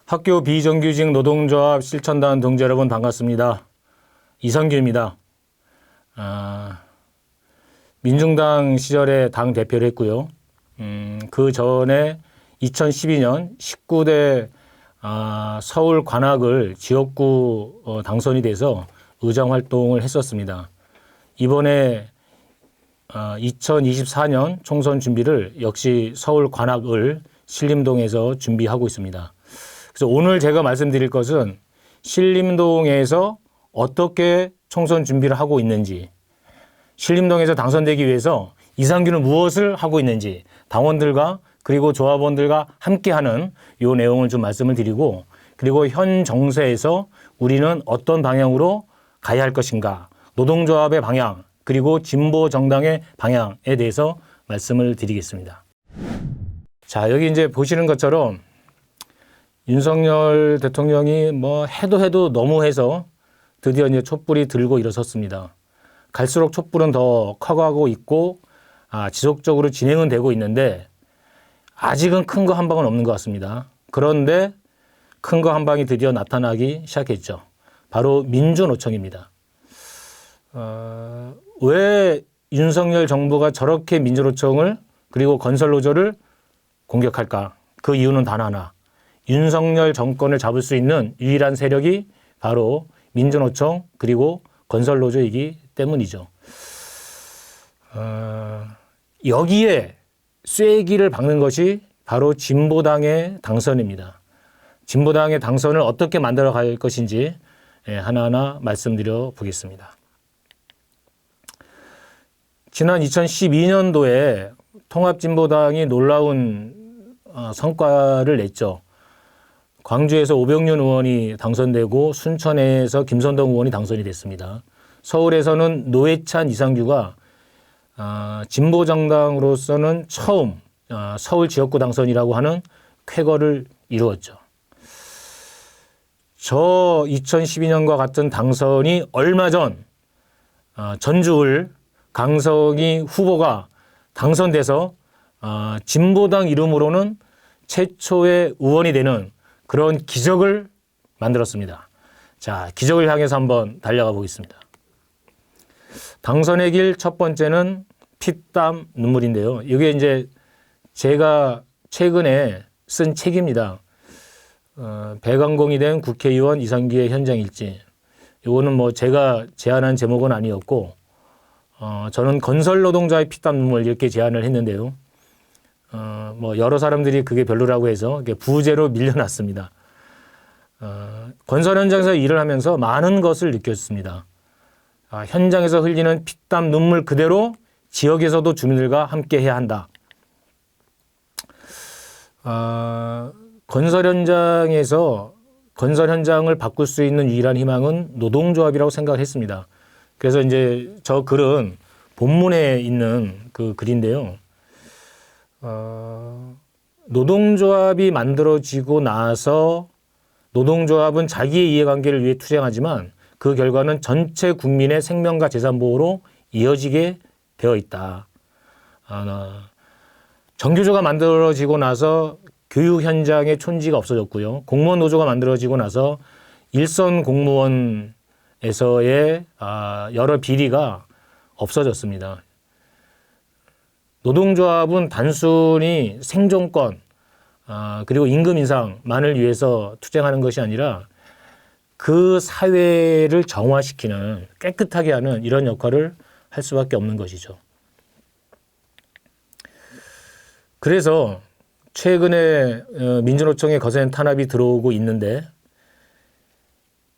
학교 비정규직 노동조합 실천단 동지 여러분 반갑습니다. 이성규입니다. 민중당 시절에 당 대표를 했고요. 그 전에 2012년 19대 서울 관악을 지역구 당선이 돼서 의정 활동을 했었습니다. 이번에 2024년 총선 준비를 역시 서울 관악을 신림동에서 준비하고 있습니다. 그래서 오늘 제가 말씀드릴 것은 신림동에서 어떻게 총선 준비를 하고 있는지, 신림동에서 당선되기 위해서 이상규는 무엇을 하고 있는지, 당원들과 그리고 조합원들과 함께하는 이 내용을 좀 말씀을 드리고, 그리고 현 정세에서 우리는 어떤 방향으로 가야 할 것인가, 노동조합의 방향, 그리고 진보 정당의 방향에 대해서 말씀을 드리겠습니다. 자, 여기 이제 보시는 것처럼 윤석열 대통령이 뭐 해도 너무해서 드디어 이제 촛불이 들고 일어섰습니다. 갈수록 촛불은 더 커가고 있고 지속적으로 진행은 되고 있는데 아직은 큰 거 한 방은 없는 것 같습니다. 그런데 큰 거 한 방이 드디어 나타나기 시작했죠. 바로 민주노총입니다. 왜 윤석열 정부가 저렇게 민주노총을 그리고 건설노조를 공격할까? 그 이유는 단 하나. 윤석열 정권을 잡을 수 있는 유일한 세력이 바로 민주노총 그리고 건설노조이기 때문이죠. 여기에 쐐기를 박는 것이 바로 진보당의 당선입니다. 진보당의 당선을 어떻게 만들어 갈 것인지 하나하나 말씀드려 보겠습니다. 지난 2012년도에 통합진보당이 놀라운 성과를 냈죠. 광주에서 오병윤 의원이 당선되고 순천에서 김선동 의원이 당선이 됐습니다. 서울에서는 노회찬, 이상규가 진보정당으로서는 처음 서울 지역구 당선이라고 하는 쾌거를 이루었죠. 저 2012년과 같은 당선이 얼마 전 전주을 강성희 후보가 당선돼서 진보당 이름으로는 최초의 의원이 되는 그런 기적을 만들었습니다. 자, 기적을 향해서 한번 달려가 보겠습니다. 당선의 길 첫 번째는 피땀 눈물인데요. 이게 이제 제가 최근에 쓴 책입니다. 배강공이 된 국회의원 이상규의 현장일지. 이거는 뭐 제가 제안한 제목은 아니었고, 저는 건설 노동자의 피땀 눈물 이렇게 제안을 했는데요. 뭐 여러 사람들이 그게 별로라고 해서 부제로 밀려났습니다. 건설 현장에서 일을 하면서 많은 것을 느꼈습니다. 현장에서 흘리는 피땀 눈물 그대로 지역에서도 주민들과 함께 해야 한다. 건설 현장에서 건설 현장을 바꿀 수 있는 유일한 희망은 노동조합이라고 생각을 했습니다. 그래서 이제 저 글은 본문에 있는 그 글인데요. 노동조합이 만들어지고 나서 노동조합은 자기의 이해관계를 위해 투쟁하지만 그 결과는 전체 국민의 생명과 재산 보호로 이어지게 되어 있다. 정규조가 만들어지고 나서 교육 현장의 촌지가 없어졌고요. 공무원 노조가 만들어지고 나서 일선 공무원에서의 여러 비리가 없어졌습니다. 노동조합은 단순히 생존권 그리고 임금 인상만을 위해서 투쟁하는 것이 아니라 그 사회를 정화시키는 깨끗하게 하는 이런 역할을 할 수밖에 없는 것이죠. 그래서 최근에 민주노총의 거센 탄압이 들어오고 있는데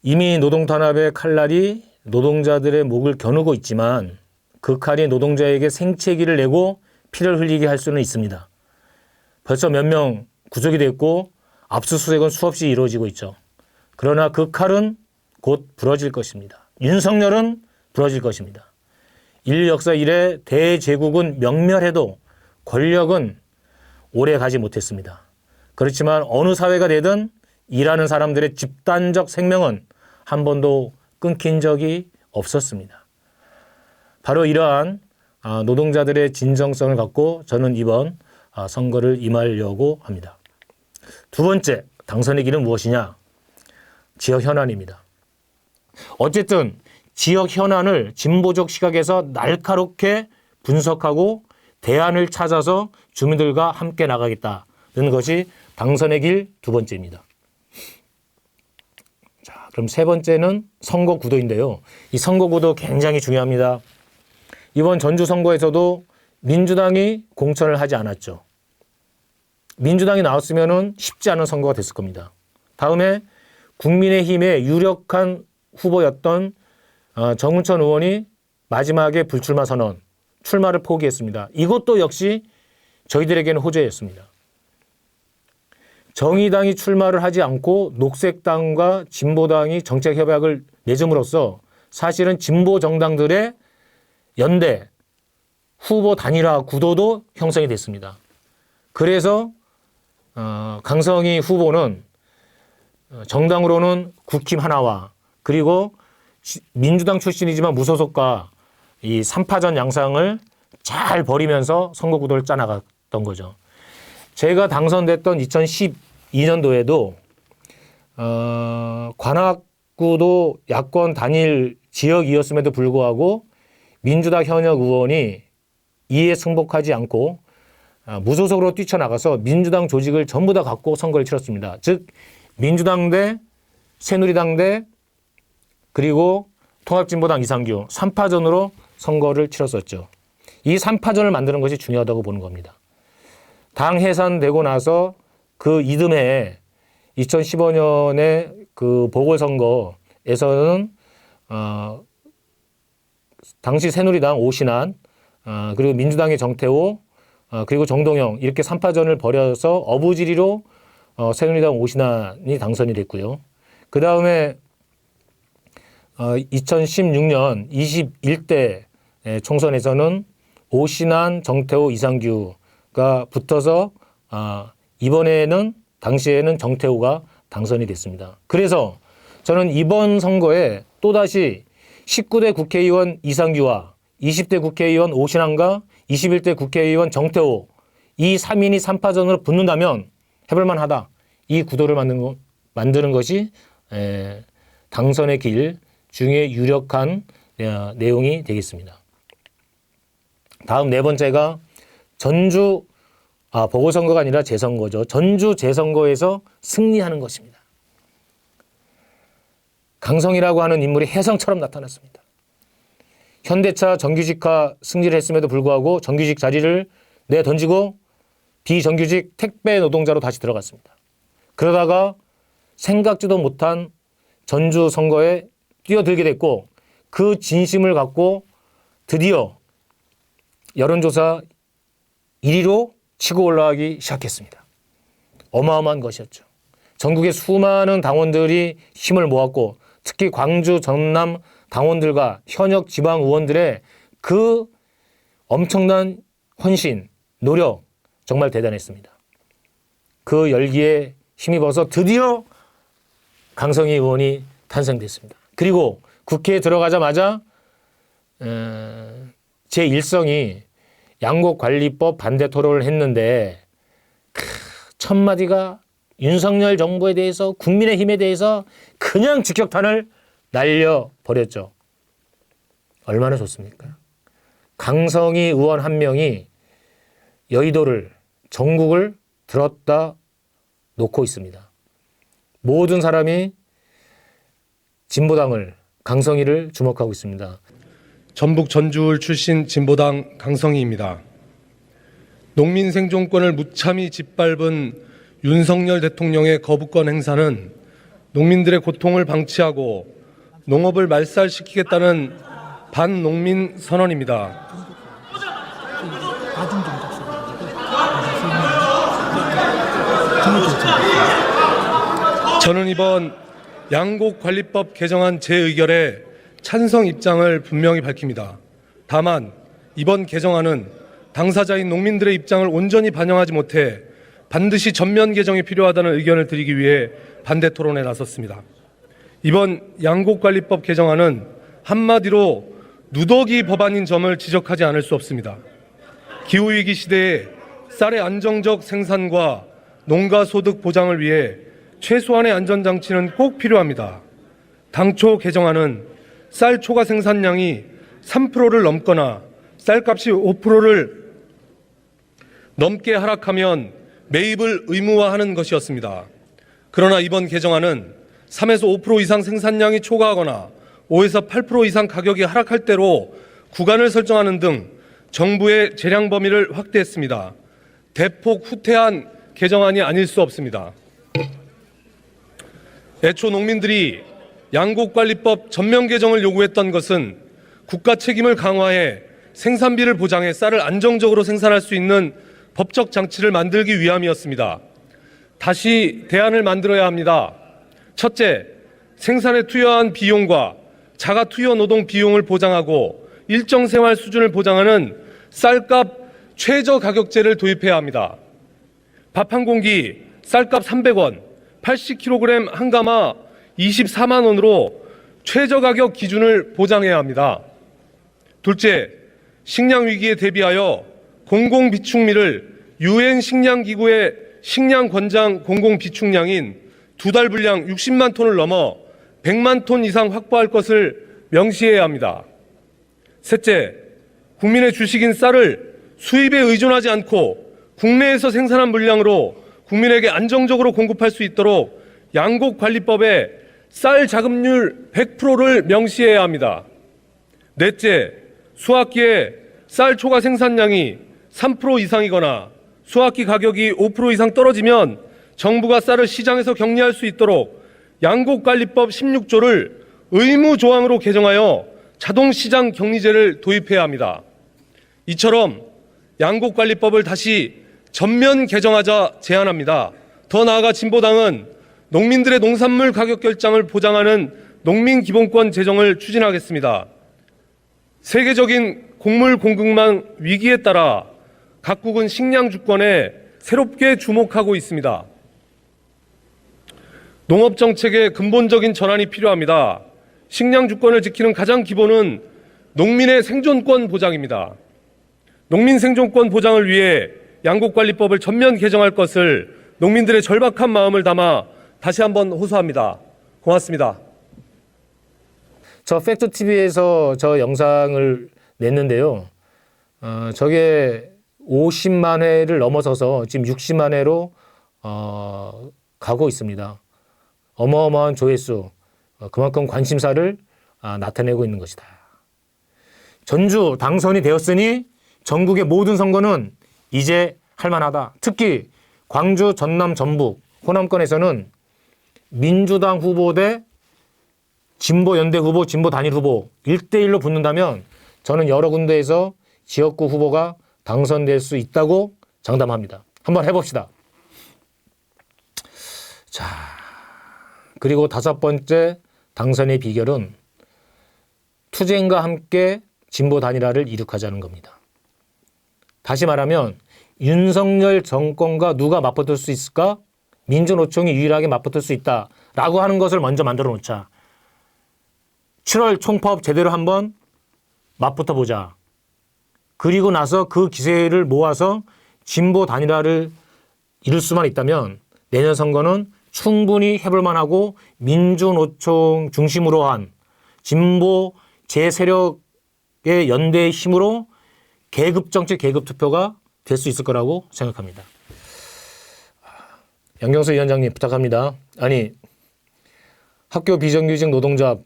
이미 노동 탄압의 칼날이 노동자들의 목을 겨누고 있지만 그 칼이 노동자에게 생채기를 내고 피를 흘리게 할 수는 있습니다. 벌써 몇 명 구속이 됐고 압수수색은 수없이 이루어지고 있죠. 그러나 그 칼은 곧 부러질 것입니다. 윤석열은 부러질 것입니다. 인류 역사 이래 대제국은 명멸해도 권력은 오래 가지 못했습니다. 그렇지만 어느 사회가 되든 일하는 사람들의 집단적 생명은 한 번도 끊긴 적이 없었습니다. 바로 이러한 노동자들의 진정성을 갖고 저는 이번 선거를 임하려고 합니다. 두 번째, 당선의 길은 무엇이냐? 지역 현안입니다. 어쨌든 지역 현안을 진보적 시각에서 날카롭게 분석하고 대안을 찾아서 주민들과 함께 나가겠다는 것이 당선의 길 두 번째입니다. 자, 그럼 세 번째는 선거 구도인데요. 이 선거 구도 굉장히 중요합니다. 이번 전주 선거에서도 민주당이 공천을 하지 않았죠. 민주당이 나왔으면 쉽지 않은 선거가 됐을 겁니다. 다음에 국민의힘의 유력한 후보였던 정운천 의원이 마지막에 불출마 선언, 출마를 포기했습니다. 이것도 역시 저희들에게는 호재였습니다. 정의당이 출마를 하지 않고 녹색당과 진보당이 정책협약을 맺음으로써 사실은 진보 정당들의 연대, 후보 단일화 구도도 형성이 됐습니다. 그래서 강성희 후보는 정당으로는 국힘 하나와 그리고 민주당 출신이지만 무소속과 이 3파전 양상을 잘 벌이면서 선거 구도를 짜나갔던 거죠. 제가 당선됐던 2012년도에도 관악구도 야권 단일 지역이었음에도 불구하고 민주당 현역 의원이 이에 승복하지 않고 무소속으로 뛰쳐나가서 민주당 조직을 전부 다 갖고 선거를 치렀습니다. 즉 민주당 대 새누리당 대 그리고 통합진보당 이상규 3파전으로 선거를 치렀었죠. 이 3파전을 만드는 것이 중요하다고 보는 겁니다. 당 해산되고 나서 그 이듬해 2015년에 그 보궐선거에서는 당시 새누리당 오신환 그리고 민주당의 정태호 그리고 정동영 이렇게 3파전을 벌여서 어부지리로 새누리당 오신환이 당선이 됐고요. 그 다음에 2016년 21대 총선에서는 오신환, 정태호, 이상규가 붙어서 이번에는 당시에는 정태호가 당선이 됐습니다. 그래서 저는 이번 선거에 또다시 19대 국회의원 이상규와 20대 국회의원 오신환과 21대 국회의원 정태호 이 3인이 3파전으로 붙는다면 해볼만 하다. 이 구도를 만드는 것이 당선의 길 중에 유력한 내용이 되겠습니다. 다음 네 번째가 전주 보궐선거가 아니라 재선거죠. 전주 재선거에서 승리하는 것입니다. 강성이라고 하는 인물이 혜성처럼 나타났습니다. 현대차 정규직화 승리를 했음에도 불구하고 정규직 자리를 내던지고 비정규직 택배 노동자로 다시 들어갔습니다. 그러다가 생각지도 못한 전주 선거에 뛰어들게 됐고 그 진심을 갖고 드디어 여론조사 1위로 치고 올라가기 시작했습니다. 어마어마한 것이었죠. 전국의 수많은 당원들이 힘을 모았고 특히 광주, 전남 당원들과 현역 지방 의원들의 그 엄청난 헌신, 노력 정말 대단했습니다. 그 열기에 힘입어서 드디어 강성희 의원이 탄생됐습니다. 그리고 국회에 들어가자마자 제 일성이 양곡관리법 반대 토론을 했는데 첫마디가 윤석열 정부에 대해서 국민의힘에 대해서 그냥 직격탄을 날려버렸죠. 얼마나 좋습니까? 강성희 의원 한 명이 여의도를 전국을 들었다 놓고 있습니다. 모든 사람이 진보당을 강성희를 주목하고 있습니다. 전북 전주을 출신 진보당 강성희입니다. 농민 생존권을 무참히 짓밟은 윤석열 대통령의 거부권 행사는 농민들의 고통을 방치하고 농업을 말살시키겠다는 반농민 선언입니다. 저는 이번 양곡관리법 개정안 재의결에 찬성 입장을 분명히 밝힙니다. 다만 이번 개정안은 당사자인 농민들의 입장을 온전히 반영하지 못해 반드시 전면 개정이 필요하다는 의견을 드리기 위해 반대 토론에 나섰습니다. 이번 양곡관리법 개정안은 한마디로 누더기 법안인 점을 지적하지 않을 수 없습니다. 기후위기 시대에 쌀의 안정적 생산과 농가 소득 보장을 위해 최소한의 안전장치는 꼭 필요합니다. 당초 개정안은 쌀 초과 생산량이 3%를 넘거나 쌀값이 5%를 넘게 하락하면 매입을 의무화하는 것이었습니다. 그러나 이번 개정안은 3에서 5% 이상 생산량이 초과하거나 5에서 8% 이상 가격이 하락할 때로 구간을 설정하는 등 정부의 재량 범위를 확대했습니다. 대폭 후퇴한 개정안이 아닐 수 없습니다. 애초 농민들이 양곡관리법 전면 개정을 요구했던 것은 국가 책임을 강화해 생산비를 보장해 쌀을 안정적으로 생산할 수 있는 법적 장치를 만들기 위함이었습니다. 다시 대안을 만들어야 합니다. 첫째, 생산에 투여한 비용과 자가 투여 노동 비용을 보장하고 일정 생활 수준을 보장하는 쌀값 최저 가격제를 도입해야 합니다. 밥 한 공기 쌀값 300원, 80kg 한 가마 24만 원으로 최저 가격 기준을 보장해야 합니다. 둘째, 식량 위기에 대비하여 공공 비축미를 UN 식량기구의 식량 권장 공공 비축량인 2달 분량 60만 톤을 넘어 100만 톤 이상 확보할 것을 명시해야 합니다. 셋째, 국민의 주식인 쌀을 수입에 의존하지 않고 국내에서 생산한 물량으로 국민에게 안정적으로 공급할 수 있도록 양곡관리법에 쌀 자급률 100%를 명시해야 합니다. 넷째, 수확기에 쌀 초과 생산량이 3% 이상이거나 수확기 가격이 5% 이상 떨어지면 정부가 쌀을 시장에서 격리할 수 있도록 양곡관리법 16조를 의무 조항으로 개정하여 자동시장 격리제를 도입해야 합니다. 이처럼 양곡관리법을 다시 전면 개정하자 제안합니다. 더 나아가 진보당은 농민들의 농산물 가격 결정을 보장하는 농민기본권 제정을 추진하겠습니다. 세계적인 곡물 공급망 위기에 따라 각국은 식량 주권에 새롭게 주목하고 있습니다. 농업 정책의 근본적인 전환이 필요합니다. 식량 주권을 지키는 가장 기본은 농민의 생존권 보장입니다. 농민 생존권 보장을 위해 양곡관리법을 전면 개정할 것을 농민들의 절박한 마음을 담아 다시 한번 호소합니다. 고맙습니다. 저 팩트TV에서 저 영상을 냈는데요. 저게 50만 회를 넘어서서 지금 60만 회로 가고 있습니다. 어마어마한 조회수, 그만큼 관심사를 나타내고 있는 것이다. 전주 당선이 되었으니 전국의 모든 선거는 이제 할만하다. 특히 광주, 전남, 전북, 호남권에서는 민주당 후보 대 진보 연대 후보, 진보 단일 후보 1대1로 붙는다면 저는 여러 군데에서 지역구 후보가 당선될 수 있다고 장담합니다. 한번 해봅시다. 자, 그리고 다섯 번째 당선의 비결은 투쟁과 함께 진보 단일화를 이룩하자는 겁니다. 다시 말하면 윤석열 정권과 누가 맞붙을 수 있을까? 민주노총이 유일하게 맞붙을 수 있다라고 하는 것을 먼저 만들어 놓자. 7월 총파업 제대로 한번 맞붙어 보자. 그리고 나서 그 기세를 모아서 진보 단일화를 이룰 수만 있다면 내년 선거는 충분히 해볼 만하고 민주노총 중심으로 한 진보 제세력의 연대의 힘으로 계급정치, 계급투표가 될 수 있을 거라고 생각합니다. 양경수 위원장님 부탁합니다. 아니, 학교 비정규직 노동조합,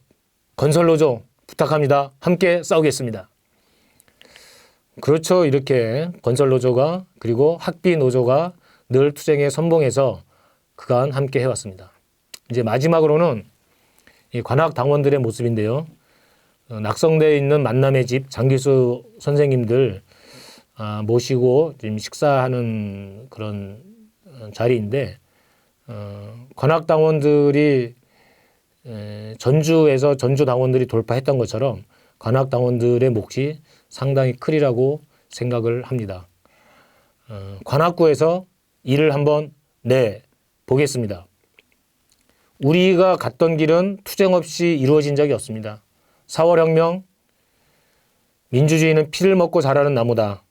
건설노조 부탁합니다. 함께 싸우겠습니다. 그렇죠. 이렇게 건설노조가 그리고 학비노조가 늘 투쟁에 선봉해서 그간 함께 해왔습니다. 이제 마지막으로는 이 관악당원들의 모습인데요. 낙성대에 있는 만남의 집 장기수 선생님들 모시고 지금 식사하는 그런 자리인데 관악당원들이 전주에서 전주 당원들이 돌파했던 것처럼 관악당원들의 몫이 상당히 크리라고 생각을 합니다. 관악구에서 일을 한번 보겠습니다. 우리가 갔던 길은 투쟁 없이 이루어진 적이 없습니다. 4월 혁명, 민주주의는 피를 먹고 자라는 나무다.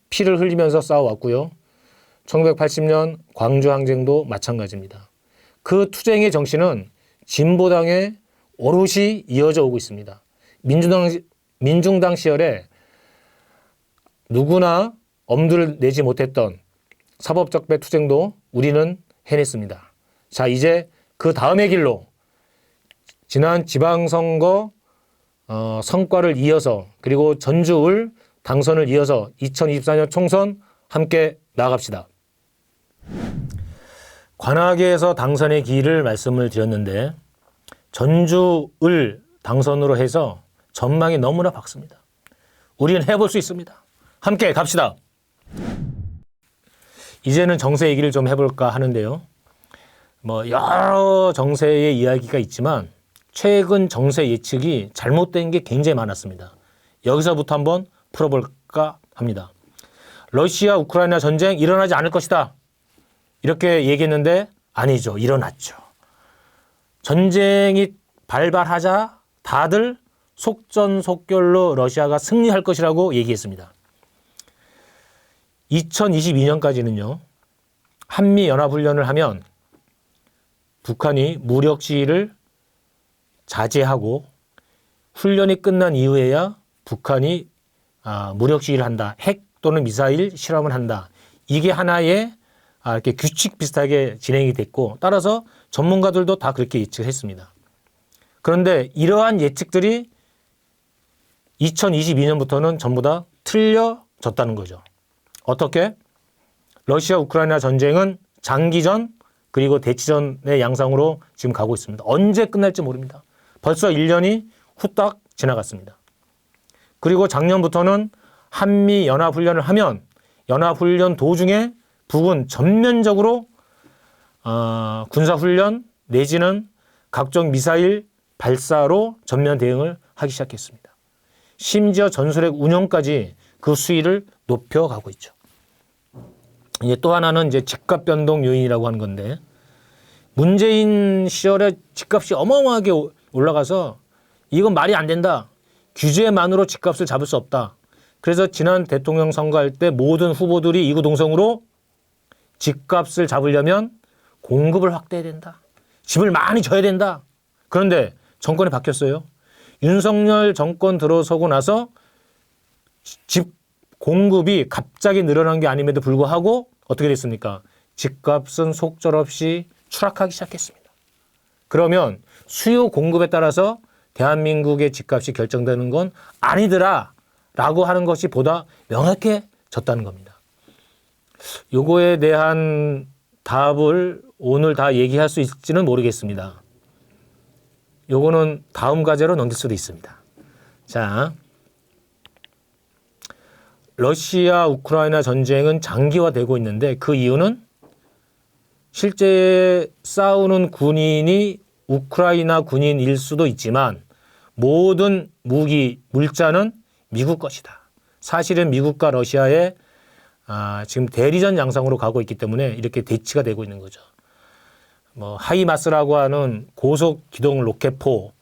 피를 흘리면서 싸워왔고요. 1980년 광주항쟁도 마찬가지입니다. 그 투쟁의 정신은 진보당에 오롯이 이어져 오고 있습니다. 민중당 시절에 누구나 엄두를 내지 못했던 사법적배 투쟁도 우리는 해냈습니다. 자, 이제 그 다음의 길로 지난 지방선거 성과를 이어서 그리고 전주을 당선을 이어서 2024년 총선 함께 나아갑시다. 관악에서 당선의 길을 말씀을 드렸는데 전주을 당선으로 해서 전망이 너무나 밝습니다. 우리는 해볼 수 있습니다. 함께 갑시다. 이제는 정세 얘기를 좀 해볼까 하는데요. 여러 정세의 이야기가 있지만 최근 정세 예측이 잘못된 게 굉장히 많았습니다. 여기서부터 한번 풀어볼까 합니다. 러시아 우크라이나 전쟁 일어나지 않을 것이다. 이렇게 얘기했는데 아니죠. 일어났죠. 전쟁이 발발하자 다들 속전속결로 러시아가 승리할 것이라고 얘기했습니다. 2022년까지는요. 한미연합훈련을 하면 북한이 무력 시위를 자제하고 훈련이 끝난 이후에야 북한이 무력 시위를 한다. 핵 또는 미사일 실험을 한다. 이게 하나의 이렇게 규칙 비슷하게 진행이 됐고 따라서 전문가들도 다 그렇게 예측을 했습니다. 그런데 이러한 예측들이 2022년부터는 전부 다 틀려졌다는 거죠. 어떻게? 러시아 우크라이나 전쟁은 장기전 그리고 대치전의 양상으로 지금 가고 있습니다. 언제 끝날지 모릅니다. 벌써 1년이 후딱 지나갔습니다. 그리고 작년부터는 한미연합훈련을 하면 연합훈련 도중에 북은 전면적으로 군사훈련 내지는 각종 미사일 발사로 전면 대응을 하기 시작했습니다. 심지어 전술핵 운영까지 그 수위를 높여가고 있죠. 이제 또 하나는 이제 집값 변동 요인이라고 하는 건데 문재인 시절에 집값이 어마어마하게 올라가서 이건 말이 안 된다. 규제만으로 집값을 잡을 수 없다. 그래서 지난 대통령 선거할 때 모든 후보들이 이구동성으로 집값을 잡으려면 공급을 확대해야 된다. 집을 많이 줘야 된다. 그런데 정권이 바뀌었어요. 윤석열 정권 들어서고 나서 집 공급이 갑자기 늘어난 게 아님에도 불구하고 어떻게 됐습니까? 집값은 속절없이 추락하기 시작했습니다. 그러면 수요 공급에 따라서 대한민국의 집값이 결정되는 건 아니더라 라고 하는 것이 보다 명확해졌다는 겁니다. 요거에 대한 답을 오늘 다 얘기할 수 있을지는 모르겠습니다. 요거는 다음 과제로 넘길 수도 있습니다. 자, 러시아 우크라이나 전쟁은 장기화되고 있는데 그 이유는 실제 싸우는 군인이 우크라이나 군인일 수도 있지만 모든 무기, 물자는 미국 것이다. 사실은 미국과 러시아의 지금 대리전 양상으로 가고 있기 때문에 이렇게 대치가 되고 있는 거죠. 하이마스라고 하는 고속 기동 로켓포,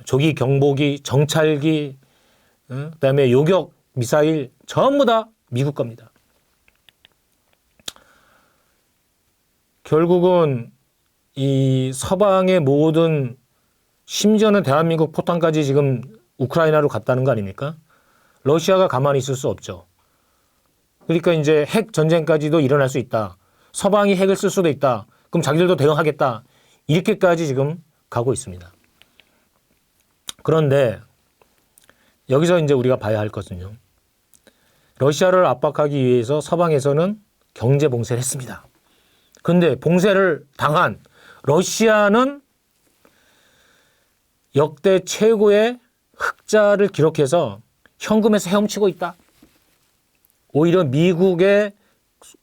조기 경보기, 정찰기, 그다음에 요격 미사일 전부 다 미국 겁니다. 결국은 이 서방의 모든 심지어는 대한민국 포탄까지 지금 우크라이나로 갔다는 거 아닙니까? 러시아가 가만히 있을 수 없죠. 그러니까 이제 핵 전쟁까지도 일어날 수 있다. 서방이 핵을 쓸 수도 있다. 그럼 자기들도 대응하겠다. 이렇게까지 지금 가고 있습니다. 그런데 여기서 이제 우리가 봐야 할 것은요. 러시아를 압박하기 위해서 서방에서는 경제 봉쇄를 했습니다. 그런데 봉쇄를 당한 러시아는 역대 최고의 흑자를 기록해서 현금에서 헤엄치고 있다. 오히려 미국의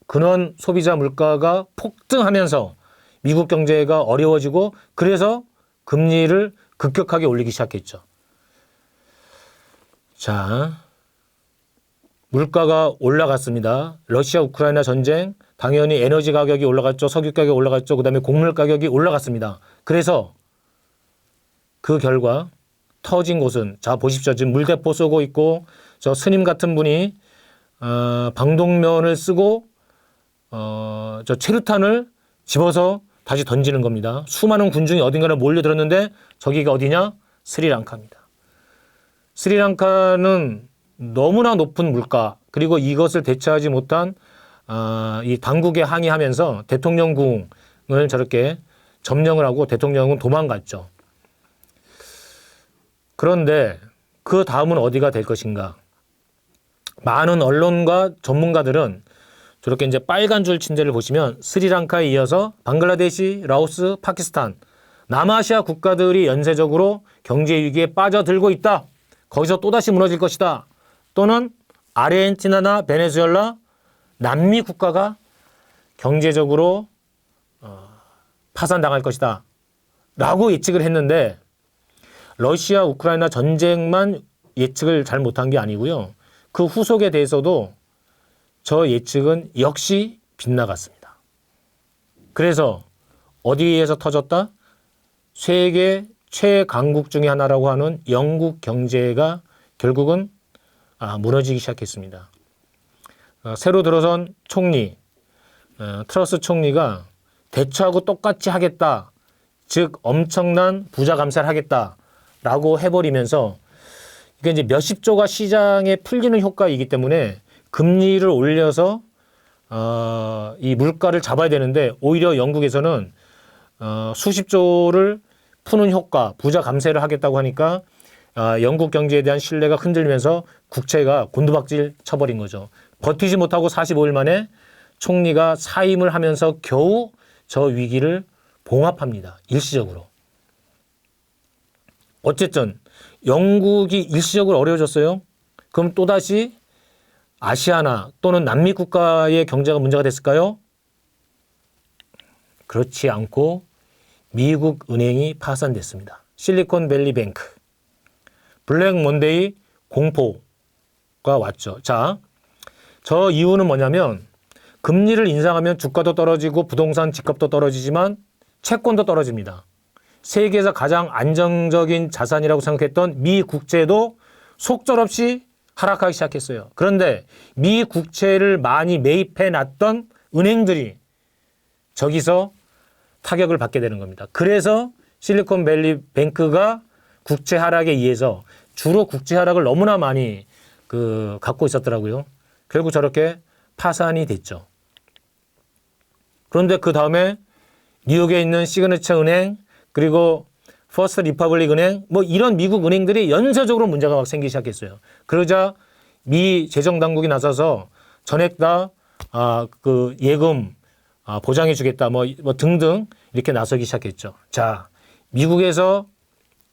근원 소비자 물가가 폭등하면서 미국 경제가 어려워지고 그래서 금리를 급격하게 올리기 시작했죠. 자, 물가가 올라갔습니다. 러시아 우크라이나 전쟁 당연히 에너지 가격이 올라갔죠. 석유 가격이 올라갔죠. 그다음에 곡물 가격이 올라갔습니다. 그래서 그 결과 터진 곳은 자 보십시오. 지금 물대포 쏘고 있고 저 스님 같은 분이 방독면을 쓰고 저 체류탄을 집어서 다시 던지는 겁니다. 수많은 군중이 어딘가를 몰려들었는데 저기가 어디냐? 스리랑카입니다. 스리랑카는 너무나 높은 물가 그리고 이것을 대처하지 못한 이 당국에 항의하면서 대통령궁을 저렇게 점령을 하고 대통령은 도망갔죠. 그런데 그 다음은 어디가 될 것인가? 많은 언론과 전문가들은 저렇게 이제 빨간 줄 친 데를 보시면 스리랑카에 이어서 방글라데시, 라오스, 파키스탄, 남아시아 국가들이 연쇄적으로 경제 위기에 빠져들고 있다. 거기서 또다시 무너질 것이다. 또는 아르헨티나나 베네수엘라, 남미 국가가 경제적으로 파산당할 것이다. 라고 예측을 했는데 러시아, 우크라이나 전쟁만 예측을 잘 못한 게 아니고요. 그 후속에 대해서도 저 예측은 역시 빗나갔습니다. 그래서 어디에서 터졌다? 세계 최강국 중에 하나라고 하는 영국 경제가 결국은 무너지기 시작했습니다. 새로 들어선 총리, 트러스 총리가 대처하고 똑같이 하겠다. 즉 엄청난 부자 감사를 하겠다라고 해버리면서 이게 이제 몇십 조가 시장에 풀리는 효과이기 때문에 금리를 올려서 이 물가를 잡아야 되는데 오히려 영국에서는 수십 조를 푸는 효과, 부자 감세를 하겠다고 하니까 영국 경제에 대한 신뢰가 흔들리면서 국채가 곤두박질 쳐버린 거죠. 버티지 못하고 45일 만에 총리가 사임을 하면서 겨우 저 위기를 봉합합니다. 일시적으로. 어쨌든 영국이 일시적으로 어려워졌어요. 그럼 또다시 아시아나 또는 남미 국가의 경제가 문제가 됐을까요? 그렇지 않고 미국 은행이 파산됐습니다. 실리콘밸리 뱅크. 블랙 먼데이 공포가 왔죠. 자, 저 이유는 뭐냐면 금리를 인상하면 주가도 떨어지고 부동산 집값도 떨어지지만 채권도 떨어집니다. 세계에서 가장 안정적인 자산이라고 생각했던 미 국채도 속절없이 하락하기 시작했어요. 그런데 미 국채를 많이 매입해 놨던 은행들이 저기서 타격을 받게 되는 겁니다. 그래서 실리콘밸리 뱅크가 국채 하락에 의해서 주로 국채 하락을 너무나 많이 갖고 있었더라고요. 결국 저렇게 파산이 됐죠. 그런데 그 다음에 뉴욕에 있는 시그니처 은행 그리고 퍼스트 리퍼블릭 은행 뭐 이런 미국 은행들이 연쇄적으로 문제가 막 생기기 시작했어요. 그러자 미 재정당국이 나서서 전액 다 그 예금 보장해 주겠다 뭐 등등 이렇게 나서기 시작했죠. 자, 미국에서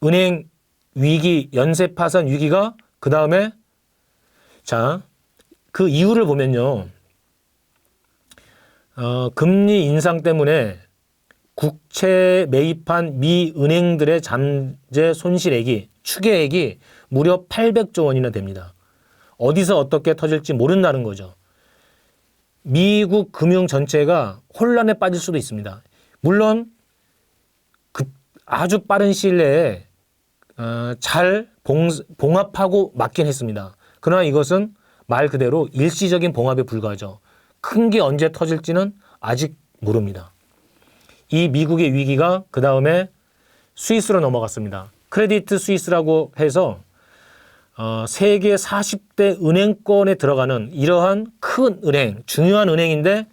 은행 위기, 연쇄 파산 위기가 그 다음에 자, 그 이유를 보면요. 금리 인상 때문에 국채 매입한 미 은행들의 잠재 손실액이 추계액이 무려 800조 원이나 됩니다. 어디서 어떻게 터질지 모른다는 거죠. 미국 금융 전체가 혼란에 빠질 수도 있습니다. 물론 아주 빠른 시일 내에 잘 봉합하고 맞긴 했습니다. 그러나 이것은 말 그대로 일시적인 봉합에 불과하죠. 큰 게 언제 터질지는 아직 모릅니다. 이 미국의 위기가 그 다음에 스위스로 넘어갔습니다. 크레디트 스위스라고 해서 세계 40대 은행권에 들어가는 이러한 큰 은행, 중요한 은행인데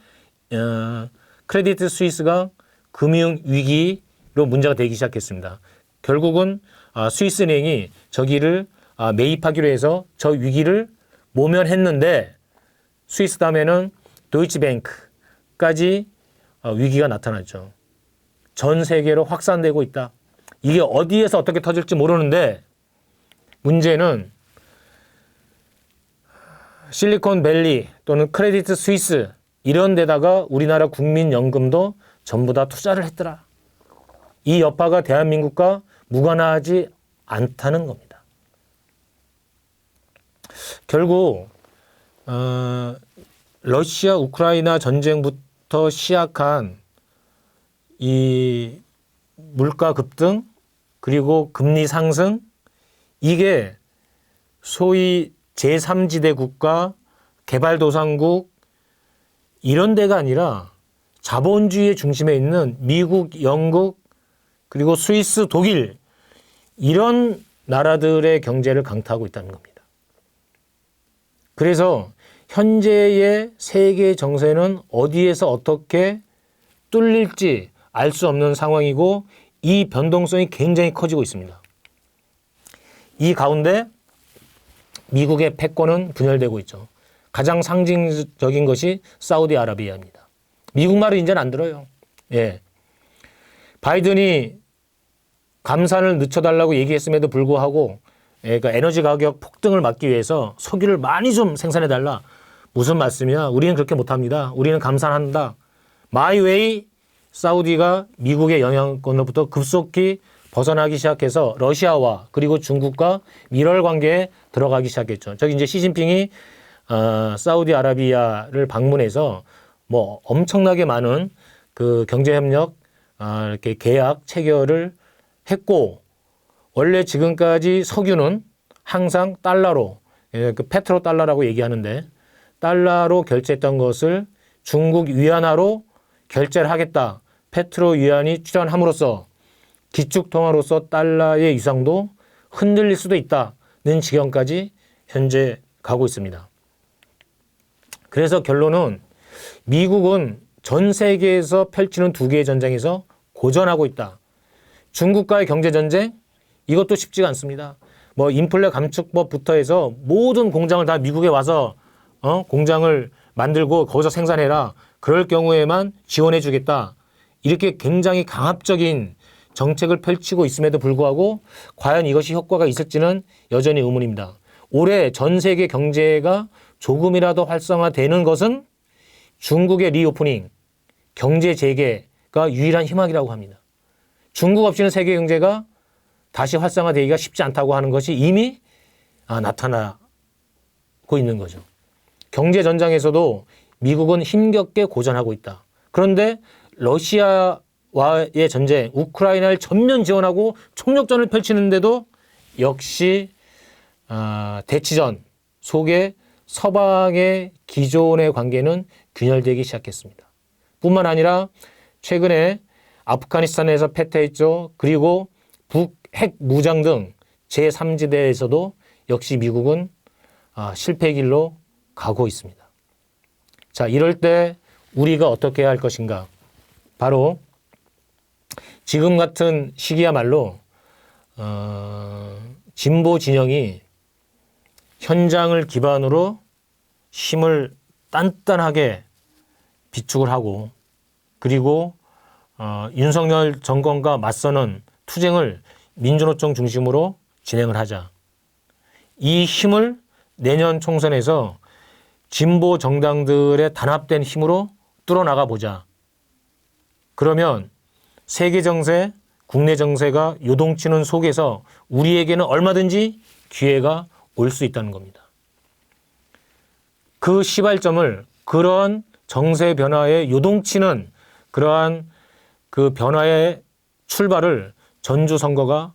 크레디트 스위스가 금융 위기로 문제가 되기 시작했습니다. 결국은 스위스 은행이 저기를 매입하기로 해서 저 위기를 모면했는데 스위스 다음에는 도이치뱅크까지 위기가 나타났죠. 전 세계로 확산되고 있다. 이게 어디에서 어떻게 터질지 모르는데 문제는 실리콘밸리 또는 크레디트 스위스 이런 데다가 우리나라 국민연금도 전부 다 투자를 했더라. 이 여파가 대한민국과 무관하지 않다는 겁니다. 결국 러시아 우크라이나 전쟁부터 시작한 이 물가 급등 그리고 금리 상승 이게 소위 제3지대 국가 개발도상국 이런 데가 아니라 자본주의의 중심에 있는 미국, 영국 그리고 스위스, 독일 이런 나라들의 경제를 강타하고 있다는 겁니다. 그래서 현재의 세계 정세는 어디에서 어떻게 뚫릴지 알 수 없는 상황이고 이 변동성이 굉장히 커지고 있습니다. 이 가운데 미국의 패권은 분열되고 있죠. 가장 상징적인 것이 사우디아라비아입니다. 미국 말을 이제는 안 들어요. 예. 바이든이 감산을 늦춰달라고 얘기했음에도 불구하고 그러니까 에너지 가격 폭등을 막기 위해서 석유를 많이 좀 생산해달라. 무슨 말씀이야? 우리는 그렇게 못합니다. 우리는 감산한다. 마이웨이 사우디가 미국의 영향권으로부터 급속히 벗어나기 시작해서 러시아와 그리고 중국과 밀월 관계에 들어가기 시작했죠. 저기 이제 시진핑이 사우디아라비아를 방문해서 뭐 엄청나게 많은 그 경제협력 이렇게 계약 체결을 했고 원래 지금까지 석유는 항상 달러로 그 페트로 달러라고 얘기하는데 달러로 결제했던 것을 중국 위안화로 결제를 하겠다. 페트로 위안이 출현함으로써 기축통화로서 달러의 위상도 흔들릴 수도 있다는 지경까지 현재 가고 있습니다. 그래서 결론은 미국은 전 세계에서 펼치는 두 개의 전쟁에서 고전하고 있다. 중국과의 경제전쟁 이것도 쉽지가 않습니다. 뭐 인플레 감축법부터 해서 모든 공장을 다 미국에 와서 공장을 만들고 거기서 생산해라. 그럴 경우에만 지원해 주겠다. 이렇게 굉장히 강압적인 정책을 펼치고 있음에도 불구하고 과연 이것이 효과가 있을지는 여전히 의문입니다. 올해 전 세계 경제가 조금이라도 활성화되는 것은 중국의 리오프닝, 경제 재개가 유일한 희망이라고 합니다. 중국 없이는 세계 경제가 다시 활성화되기가 쉽지 않다고 하는 것이 이미 나타나고 있는 거죠. 경제 전장에서도 미국은 힘겹게 고전하고 있다. 그런데 러시아와의 전쟁, 우크라이나를 전면 지원하고 총력전을 펼치는데도 역시 대치전 속에 서방의 기존의 관계는 균열되기 시작했습니다. 뿐만 아니라 최근에 아프가니스탄에서 패퇴했죠. 그리고 북핵 무장 등 제3지대에서도 역시 미국은 실패의 길로 가고 있습니다. 자, 이럴 때 우리가 어떻게 해야 할 것인가? 바로 지금 같은 시기야말로 진보 진영이 현장을 기반으로 힘을 단단하게 비축을 하고 그리고 윤석열 정권과 맞서는 투쟁을 민주노총 중심으로 진행을 하자. 이 힘을 내년 총선에서 진보 정당들의 단합된 힘으로 뚫어나가 보자. 그러면 세계 정세, 국내 정세가 요동치는 속에서 우리에게는 얼마든지 기회가 올 수 있다는 겁니다. 그 시발점을 그런 정세 변화에 요동치는 그러한 그 변화의 출발을 전주 선거가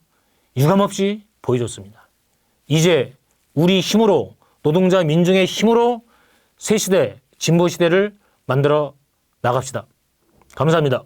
유감없이 보여줬습니다. 이제 우리 힘으로 노동자 민중의 힘으로 새 시대, 진보 시대를 만들어 나갑시다. 감사합니다.